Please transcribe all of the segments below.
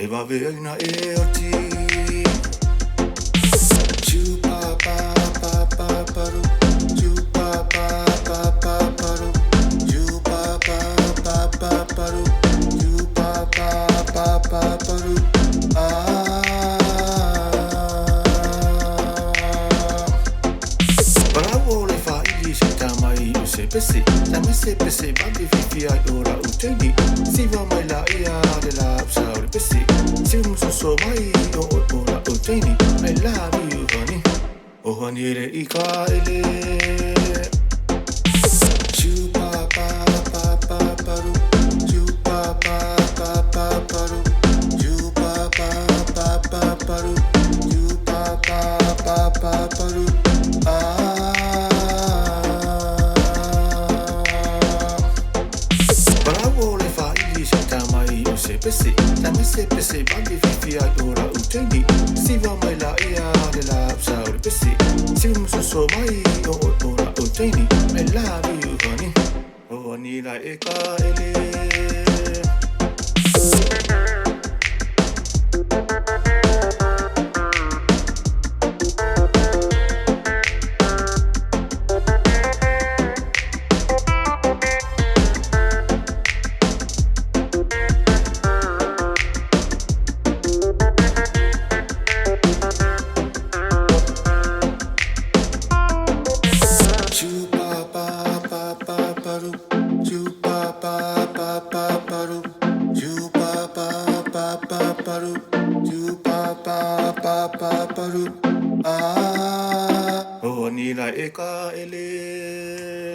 Eva veina e oti. Chupa pa pa pa paru. Chupa pa pa pa paru. Chupa pa pa pa paru. Chupa pa pa pa paru. Bravo le fa ili mai se pesi. Tama se pesi babi fifi ai ora uteni. Si va mai la ia de la sauri pesi. Si un so mai o ora uteni. I love you honey. O honey re ika ele. Chupa pa pa pa paru. Chupa pa pa pa paru. Chupa pa pa pa paru. Chupa pa pa pa paru. Bravo le fa ili mai o se pesi. Tama se pesi babi fifi ai ora uteni. Si va mai la ia de la sauri pesi. Si un so mai o ora uteni. I love you honey. O honey la eka ele. Chupa pa pa pa paru. Chupa pa pa pa paru. Chupa pa pa pa paru. Chupa pa pa pa paru. Oh ni la eka ele.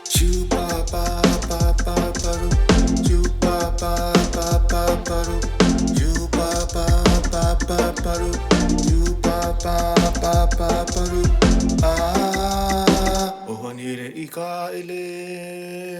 Chupa pa pa pa paru. Chupa pa pa pa paru. Chupa pa pa pa paru. Chupa pa pa pa paru. Oh, honey, ika ele.